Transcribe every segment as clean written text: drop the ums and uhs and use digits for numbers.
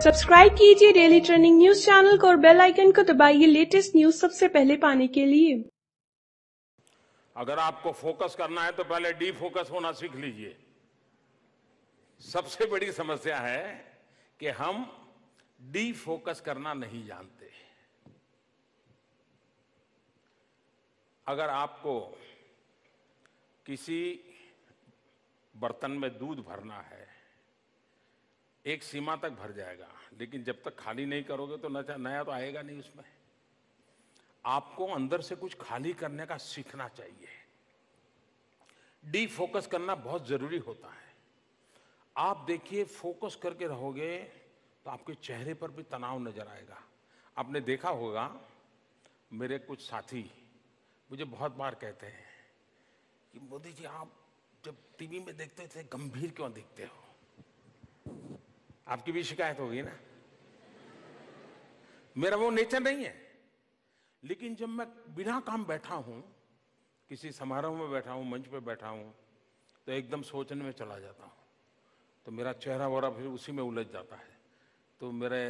Subscribe कीजिए daily trending news channel को और बेल आइकन को दबाइए लेटेस्ट न्यूज सबसे पहले पाने के लिए। अगर आपको फोकस करना है तो पहले डी फोकस होना सीख लीजिए। सबसे बड़ी समस्या है कि हम डी फोकस करना नहीं जानते। अगर आपको किसी बर्तन में दूध भरना है, एक सीमा तक भर जाएगा, लेकिन जब तक खाली नहीं करोगे तो नया तो आएगा नहीं उसमें। आपको अंदर से कुछ खाली करने का सीखना चाहिए। डी फोकस करना बहुत जरूरी होता है। आप देखिए, फोकस करके रहोगे तो आपके चेहरे पर भी तनाव नजर आएगा। आपने देखा होगा, मेरे कुछ साथी मुझे बहुत बार कहते हैं कि मोदी जी, आप जब टीवी में देखते थे गंभीर क्यों दिखते हो? आपकी भी शिकायत होगी ना। मेरा वो नेचर नहीं है, लेकिन जब मैं बिना काम बैठा हूं, किसी समारोह में बैठा हूं, मंच पे बैठा हूं, तो एकदम सोचने में चला जाता हूं, तो मेरा चेहरा वगैरह फिर उसी में उलझ जाता है। तो मेरे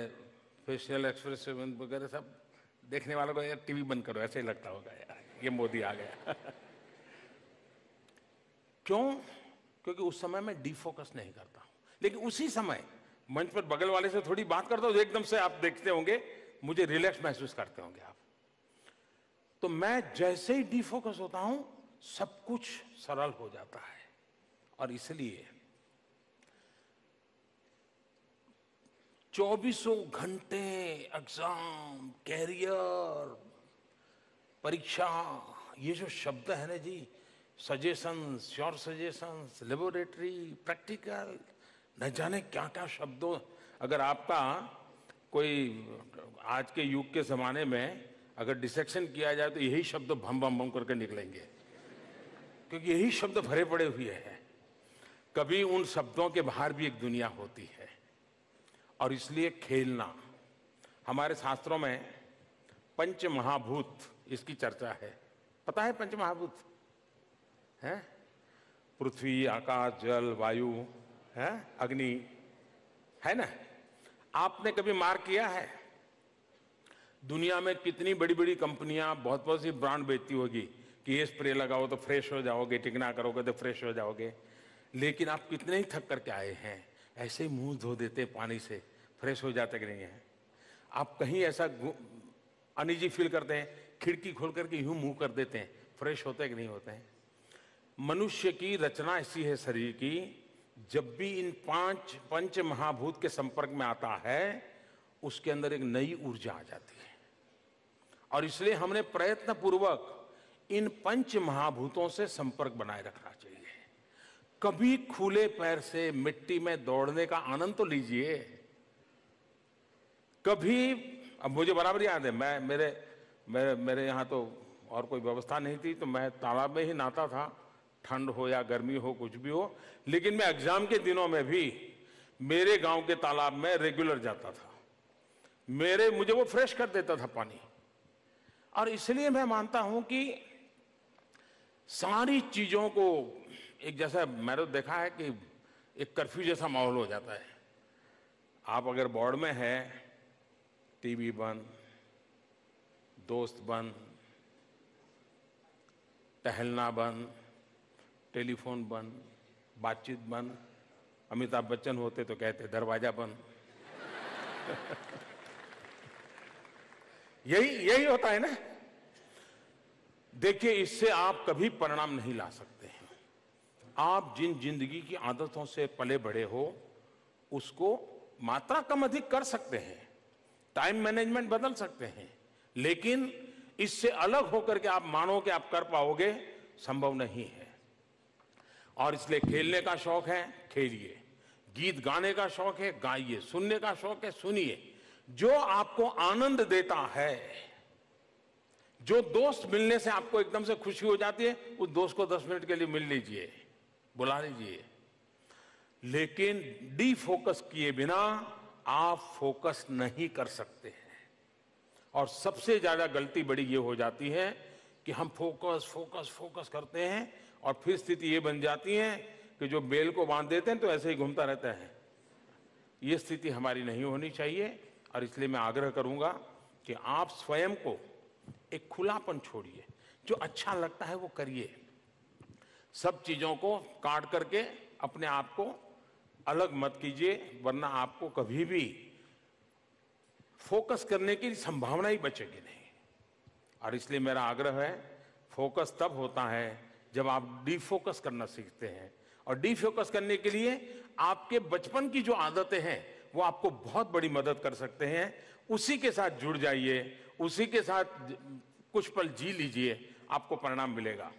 फेशियल एक्सप्रेशन वगैरह सब देखने वालों को, यार टीवी बंद करो, ऐसे ही लगता होगा यार ये मोदी आ गया। क्यों? क्योंकि उस समय मैं डिफोकस नहीं करता हूं। लेकिन उसी समय मंच पर बगल वाले से थोड़ी बात करता हूं तो एकदम से आप देखते होंगे, मुझे रिलैक्स महसूस करते होंगे आप। तो मैं जैसे ही डिफोकस होता हूं, सब कुछ सरल हो जाता है। और इसलिए 24 घंटे एग्जाम, कैरियर, परीक्षा, ये जो शब्द है ना जी, suggestions, sure suggestions, laboratory, practical, न जाने क्या क्या शब्दों। अगर आपका कोई आज के युग के जमाने में अगर डिसेक्शन किया जाए तो यही शब्द भम भम भम करके निकलेंगे, क्योंकि यही शब्द भरे पड़े हुए हैं। कभी उन शब्दों के बाहर भी एक दुनिया होती है। और इसलिए खेलना, हमारे शास्त्रों में पंच महाभूत, इसकी चर्चा है। पता है पंच महाभूत है? पृथ्वी, आकाश, जल, वायु है, अग्नि, है ना? आपने कभी मार्क किया है दुनिया में कितनी बड़ी बड़ी कंपनियां बहुत बहुत सी ब्रांड बेचती होगी कि ये स्प्रे लगाओ तो फ्रेश हो जाओगे, टिकना करोगे तो फ्रेश हो जाओगे। लेकिन आप कितने ही थक करके आए हैं, ऐसे ही मुंह धो देते पानी से, फ्रेश हो जाते कि नहीं है? आप कहीं ऐसा अनईजी फील करते हैं, खिड़की खोल करके यूं मुंह कर देते हैं, फ्रेश होते कि नहीं होते हैं? मनुष्य की रचना ऐसी है शरीर की, जब भी इन पंच महाभूत के संपर्क में आता है, उसके अंदर एक नई ऊर्जा आ जाती है। और इसलिए हमने प्रयत्न पूर्वक इन पंच महाभूतों से संपर्क बनाए रखना चाहिए। कभी खुले पैर से मिट्टी में दौड़ने का आनंद तो लीजिए। कभी, अब मुझे बराबर याद है, मैं मेरे यहाँ तो और कोई व्यवस्था नहीं थी, तो मैं तालाब में ही नहाता था, ठंड हो या गर्मी हो, कुछ भी हो। लेकिन मैं एग्जाम के दिनों में भी मेरे गांव के तालाब में रेगुलर जाता था। मुझे वो फ्रेश कर देता था पानी। और इसलिए मैं मानता हूं कि सारी चीजों को एक जैसा, मैंने देखा है कि एक कर्फ्यू जैसा माहौल हो जाता है। आप अगर बोर्ड में है, टीवी बंद, दोस्त बंद, टहलना बंद, टेलीफोन बंद, बातचीत बंद। अमिताभ बच्चन होते तो कहते दरवाजा बंद। यही होता है ना। देखिए, इससे आप कभी परिणाम नहीं ला सकते हैं। आप जिन जिंदगी की आदतों से पले बढ़े हो, उसको मात्रा कम अधिक कर सकते हैं, टाइम मैनेजमेंट बदल सकते हैं, लेकिन इससे अलग होकर के आप मानो कि आप कर पाओगे, संभव नहीं है। और इसलिए खेलने का शौक है, खेलिए। गीत गाने का शौक है, गाइए। सुनने का शौक है, सुनिए। जो आपको आनंद देता है, जो दोस्त मिलने से आपको एकदम से खुशी हो जाती है, उस दोस्त को 10 मिनट के लिए मिल लीजिए, बुला लीजिए। लेकिन डी फोकस किए बिना आप फोकस नहीं कर सकते हैं। और सबसे ज्यादा गलती बड़ी ये हो जाती है कि हम फोकस फोकस फोकस करते हैं और फिर स्थिति ये बन जाती है कि जो बेल को बांध देते हैं तो ऐसे ही घूमता रहता है। ये स्थिति हमारी नहीं होनी चाहिए और इसलिए मैं आग्रह करूंगा कि आप स्वयं को एक खुलापन छोड़िए, जो अच्छा लगता है वो करिए। सब चीजों को काट करके अपने आप को अलग मत कीजिए, वरना आपको कभी भी फोकस करने की संभावना ही बचेगी नहीं। और इसलिए मेरा आग्रह है, फोकस तब होता है जब आप डिफोकस करना सीखते हैं। और डिफोकस करने के लिए आपके बचपन की जो आदतें हैं वो आपको बहुत बड़ी मदद कर सकते हैं। उसी के साथ जुड़ जाइए, उसी के साथ कुछ पल जी लीजिए, आपको परिणाम मिलेगा।